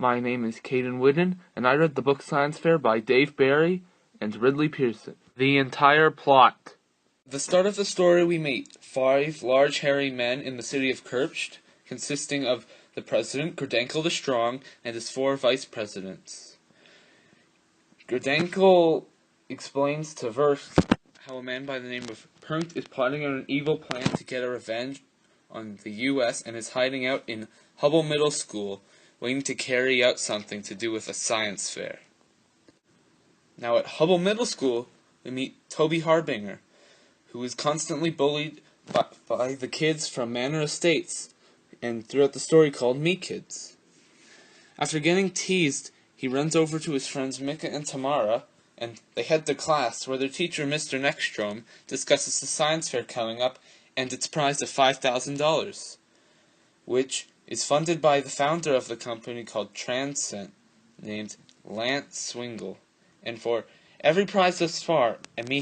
My name is Caden Whidden, and I read the book Science Fair by Dave Barry and Ridley Pearson. The entire plot. At the start of the story, we meet 5 large hairy men in the city of Kerpst, consisting of the president, Gurdankel the Strong, and his 4 vice presidents. Gurdankel explains to Versk how a man by the name of Punkt is plotting on an evil plan to get a revenge on the U.S. and is hiding out in Hubble Middle School, waiting to carry out something to do with a science fair. Now at Hubble Middle School, we meet Toby Harbinger, who is constantly bullied by the kids from Manor Estates, and throughout the story called Me Kids. After getting teased, he runs over to his friends Mika and Tamara, and they head to class where their teacher, Mr. Neckstrom, discusses the science fair coming up and its prize of $5,000, which is funded by the founder of the company called Transcend, named Lance Swingle. And for every prize thus far, a Me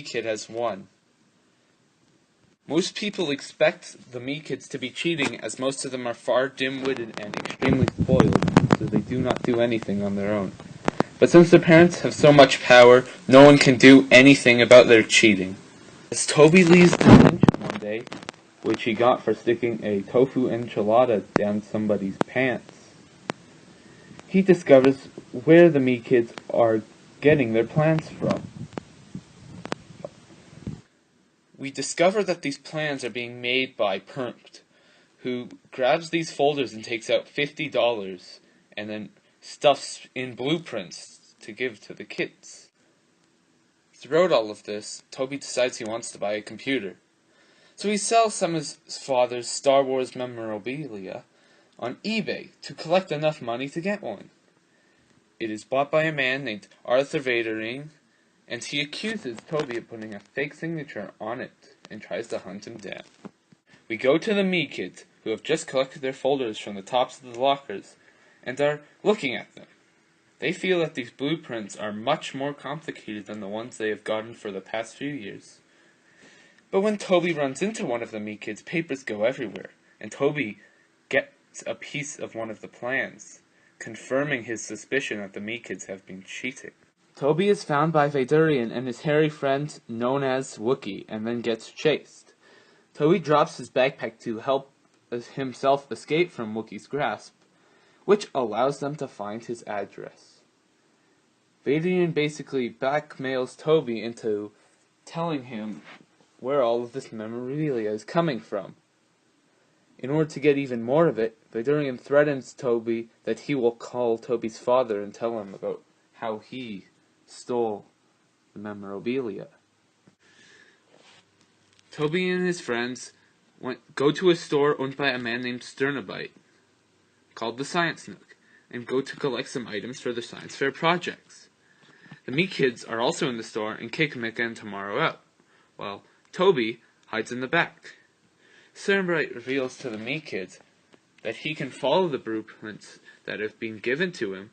Kid has won. Most people expect the Me Kids to be cheating, as most of them are far dim-witted and extremely spoiled, so they do not do anything on their own. But since their parents have so much power, no one can do anything about their cheating. As Toby leaves detention one day, which he got for sticking a tofu enchilada down somebody's pants, he discovers where the Me Kids are getting their plans from. We discover that these plans are being made by Punkt, who grabs these folders and takes out $50 and then stuffs in blueprints to give to the kids. Throughout all of this, Toby decides he wants to buy a computer. So he sells some of his father's Star Wars memorabilia on eBay to collect enough money to get one. It is bought by a man named Arthur Vadering, and he accuses Toby of putting a fake signature on it and tries to hunt him down. We go to the Me Kids, who have just collected their folders from the tops of the lockers and are looking at them. They feel that these blueprints are much more complicated than the ones they have gotten for the past few years. But when Toby runs into one of the Me Kids, papers go everywhere, and Toby gets a piece of one of the plans, confirming his suspicion that the Me Kids have been cheating. Toby is found by Vadurian and his hairy friend known as Wookie, and then gets chased. Toby drops his backpack to help himself escape from Wookie's grasp, which allows them to find his address. Vadurian basically blackmails Toby into telling him where all of this memorabilia is coming from. In order to get even more of it, Vadurian threatens Toby that he will call Toby's father and tell him about how he stole the memorabilia. Toby and his friends go to a store owned by a man named Sternabite, called the Science Nook, and go to collect some items for their science fair projects. The Me Kids are also in the store and kick Mika and Tamara out, while Toby hides in the back. Sternabite reveals to the Me Kids that he can follow the blueprints that have been given to him,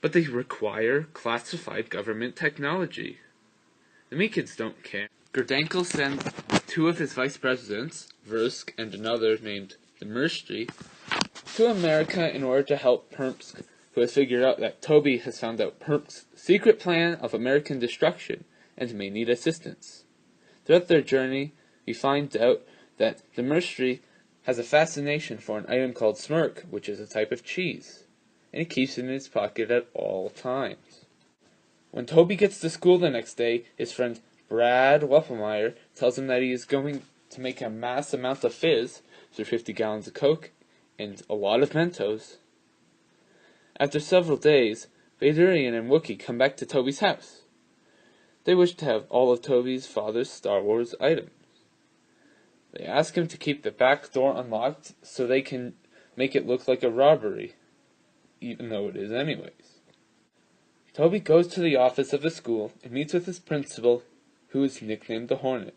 but they require classified government technology. The Me Kids don't care. Gurdankel sends 2 of his vice presidents, Versk and another named Dmitri, to America in order to help Punkt, who has figured out that Toby has found out Punkt's secret plan of American destruction and may need assistance. Throughout their journey, we find out that Dmitri has a fascination for an item called smirk, which is a type of cheese, and he keeps it in his pocket at all times. When Toby gets to school the next day, his friend Brad Weppelmeyer tells him that he is going to make a mass amount of fizz, through 50 gallons of Coke, and a lot of Mentos. After several days, Vadurian and Wookie come back to Toby's house. They wish to have all of Toby's father's Star Wars items. They ask him to keep the back door unlocked so they can make it look like a robbery, even though it is anyways. Toby goes to the office of the school and meets with his principal, who is nicknamed the Hornet.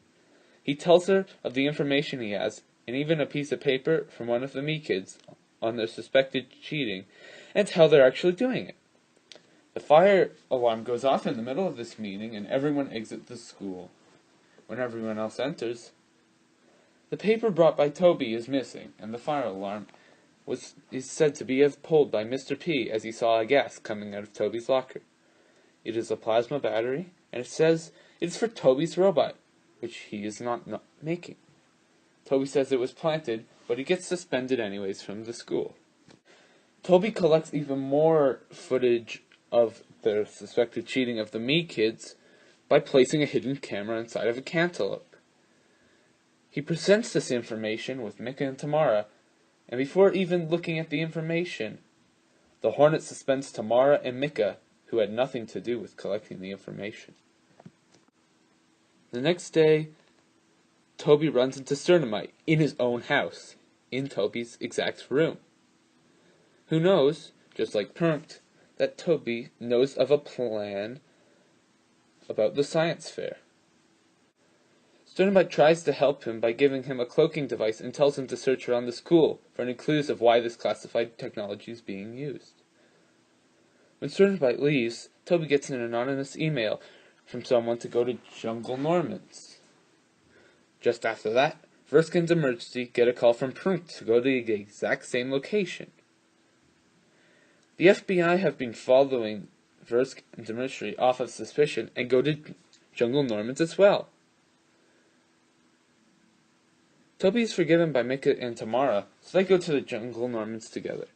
He tells her of the information he has, and even a piece of paper from one of the Me Kids on their suspected cheating, and how they're actually doing it. The fire alarm goes off in the middle of this meeting, and everyone exits the school. When everyone else enters, the paper brought by Toby is missing, and the fire alarm is said to be pulled by Mr. P as he saw a gas coming out of Toby's locker. It is a plasma battery, and it says it is for Toby's robot, which he is not making. Toby says it was planted, but he gets suspended anyways from the school. Toby collects even more footage of the suspected cheating of the Me kids by placing a hidden camera inside of a cantaloupe. He presents this information with Micah and Tamara, and before even looking at the information, the Hornet suspends Tamara and Micah, who had nothing to do with collecting the information. The next day, Toby runs into Sternamite in his own house, in Toby's exact room. Who knows, just like Punkt, that Toby knows of a plan about the science fair. Sternamite tries to help him by giving him a cloaking device and tells him to search around the school for any clues of why this classified technology is being used. When Sternamite leaves, Toby gets an anonymous email from someone to go to Jungle Norman's. Just after that, Versk and Demirci get a call from Punkt to go to the exact same location. The FBI have been following Versk and Demirci off of suspicion and go to Jungle Norman's as well. Toby is forgiven by Micah and Tamara, so they go to the Jungle Normans together.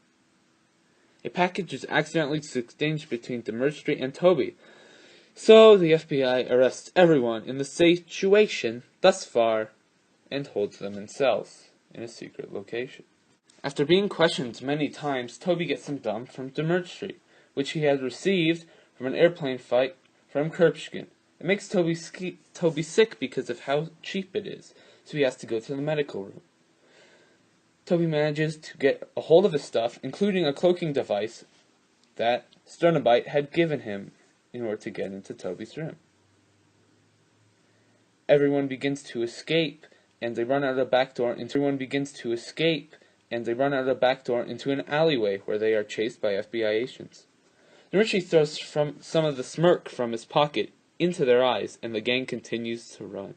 A package is accidentally exchanged between Demirci and Toby, so the FBI arrests everyone in the situation thus far and holds them in cells in a secret location. After being questioned many times, Toby gets some dump from Demirci, which he had received from an airplane fight from Kurpshkin. It makes Toby sick because of how cheap it is, so he has to go to the medical room. Toby manages to get a hold of his stuff, including a cloaking device that Sternabite had given him in order to get into Toby's room. Everyone begins to escape, and they run out a back door into an alleyway where they are chased by FBI agents. Demirci throws some of the smirk from his pocket into their eyes, and the gang continues to run.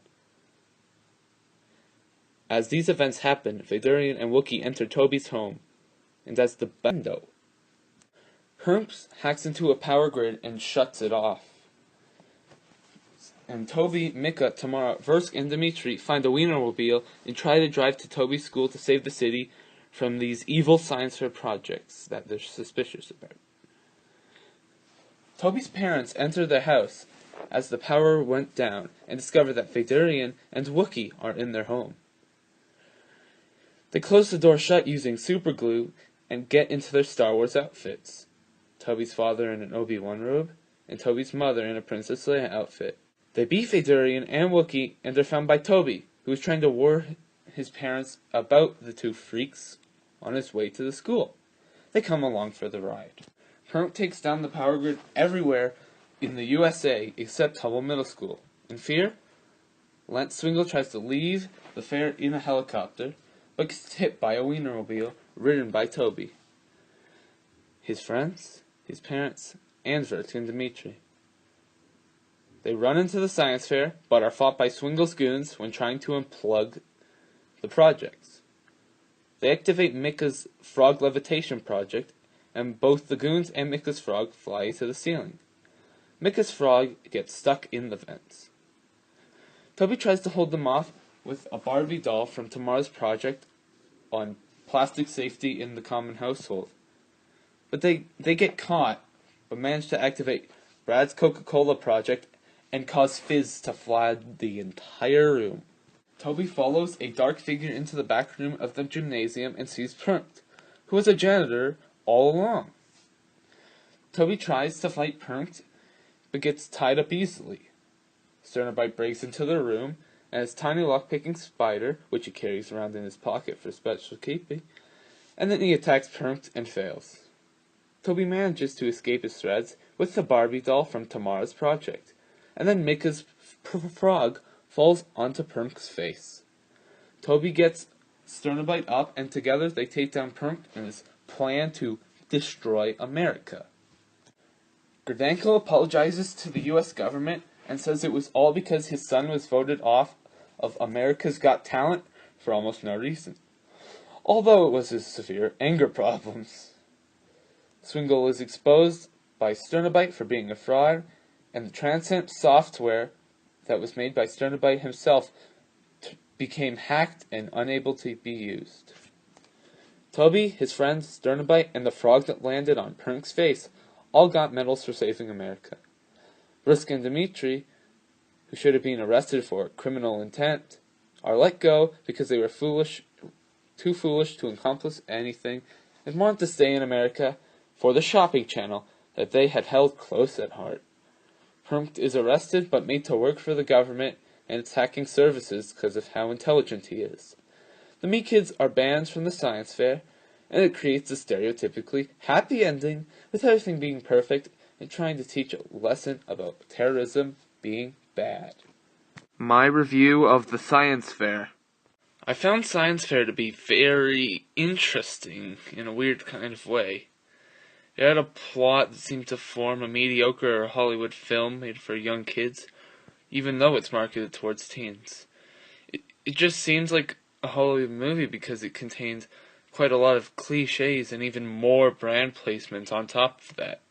As these events happen, Vadurian and Wookiee enter Toby's home, and as the bendo, Herms hacks into a power grid and shuts it off. And Toby, Micah, Tamara, Versk, and Demirci find a Wienermobile and try to drive to Toby's school to save the city from these evil science fair projects that they're suspicious about. Toby's parents enter the house as the power went down and discover that Vadurian and Wookiee are in their home. They close the door shut using super glue and get into their Star Wars outfits. Toby's father in an Obi-Wan robe, and Toby's mother in a Princess Leia outfit. They beat Vadurian and Wookiee, and they're found by Toby, who is trying to warn his parents about the two freaks on his way to the school. They come along for the ride. Punkt takes down the power grid everywhere in the USA except Hubble Middle School. In fear, Lance Swingle tries to leave the fair in a helicopter, but gets hit by a Wienermobile ridden by Toby, his friends, his parents, and Versk and Demirci. They run into the science fair, but are fought by Swingle's goons when trying to unplug the projects. They activate Micah's frog levitation project, and both the goons and Micah's frog fly to the ceiling. Micah's frog gets stuck in the vents. Toby tries to hold them off with a Barbie doll from Tamara's project on plastic safety in the common household. But they get caught, but manage to activate Brad's Coca-Cola project and cause fizz to flood the entire room. Toby follows a dark figure into the back room of the gymnasium and sees Punkt, who was a janitor all along. Toby tries to fight Punkt, but gets tied up easily. Sternabite breaks into the room, and his tiny lock-picking spider, which he carries around in his pocket for special keeping, and then he attacks Punkt and fails. Toby manages to escape his threats with the Barbie doll from Tamara's project, and then Micah's frog falls onto Punkt's face. Toby gets Sternabite up, and together they take down Punkt and his plan to destroy America. Groddenko apologizes to the U.S. government and says it was all because his son was voted off of America's Got Talent for almost no reason. although it was his severe anger problems. Swingle is exposed by Sternobite for being a fraud, and the Transcend software that was made by Sternobite himself became hacked and unable to be used. Toby, his friends, Sternobite, and the frog that landed on Pernk's face all got medals for saving America. Brisk and Dimitri, who should have been arrested for criminal intent, are let go because they were too foolish to accomplish anything, and wanted to stay in America for the shopping channel that they had held close at heart. Perk is arrested but made to work for the government and its hacking services because of how intelligent he is. The Me Kids are banned from the science fair, and it creates a stereotypically happy ending with everything being perfect and trying to teach a lesson about terrorism being bad. My review of the science fair. I found science fair to be very interesting in a weird kind of way. It had a plot that seemed to form a mediocre Hollywood film made for young kids, even though it's marketed towards teens. It just seems like a Hollywood movie because it contains quite a lot of cliches and even more brand placement on top of that.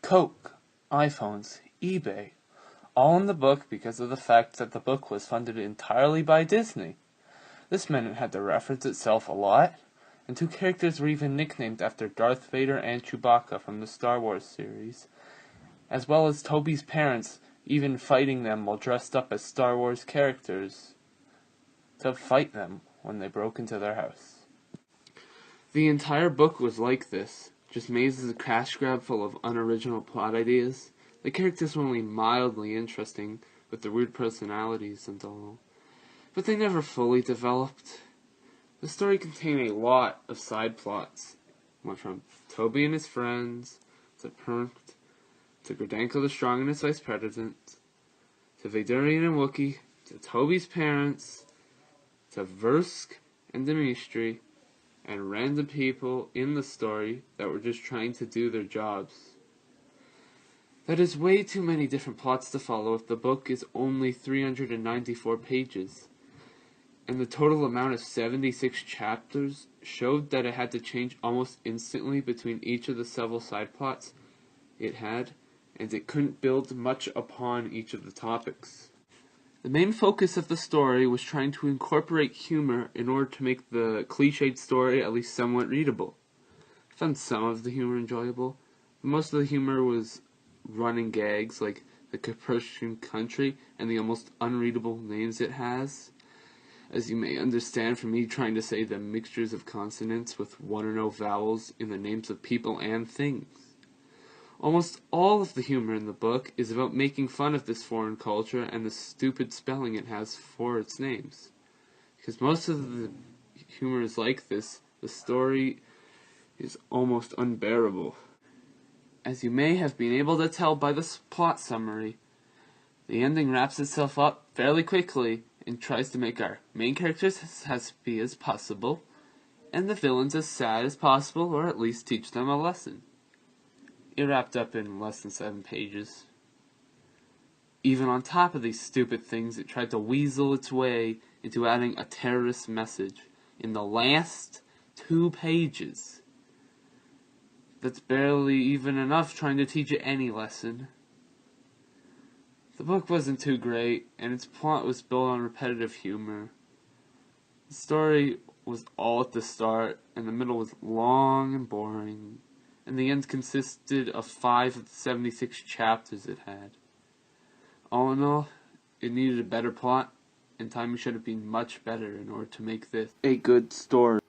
Coke, iPhones, eBay, all in the book because of the fact that the book was funded entirely by Disney. This meant it had to reference itself a lot, and 2 characters were even nicknamed after Darth Vader and Chewbacca from the Star Wars series, as well as Toby's parents even fighting them while dressed up as Star Wars characters to fight them when they broke into their house. The entire book was like this, just made as a cash grab full of unoriginal plot ideas. The characters were only mildly interesting, with their weird personalities and all, but they never fully developed. The story contained a lot of side plots. Went from Toby and his friends, to Perk, to Groddenko the Strong and his vice president, to Vadurian and Wookiee, to Toby's parents, to Versk and Dimitri, and random people in the story that were just trying to do their jobs. That is way too many different plots to follow if the book is only 394 pages. And the total amount of 76 chapters showed that it had to change almost instantly between each of the several side plots it had, and it couldn't build much upon each of the topics. The main focus of the story was trying to incorporate humor in order to make the cliched story at least somewhat readable. I found some of the humor enjoyable. Most of the humor was running gags like the Caprician country and the almost unreadable names it has. As you may understand from me trying to say the mixtures of consonants with one or no vowels in the names of people and things. Almost all of the humor in the book is about making fun of this foreign culture and the stupid spelling it has for its names. Because most of the humor is like this, the story is almost unbearable. As you may have been able to tell by the plot summary, the ending wraps itself up fairly quickly and tries to make our main characters as happy as possible, and the villains as sad as possible, or at least teach them a lesson. It wrapped up in less than 7 pages. Even on top of these stupid things, it tried to weasel its way into adding a terrorist message in the last 2 pages. That's barely even enough trying to teach it any lesson. The book wasn't too great, and its plot was built on repetitive humor. The story was all at the start, and the middle was long and boring, and the end consisted of 5 of the 76 chapters it had. All in all, it needed a better plot, and timing should have been much better in order to make this a good story.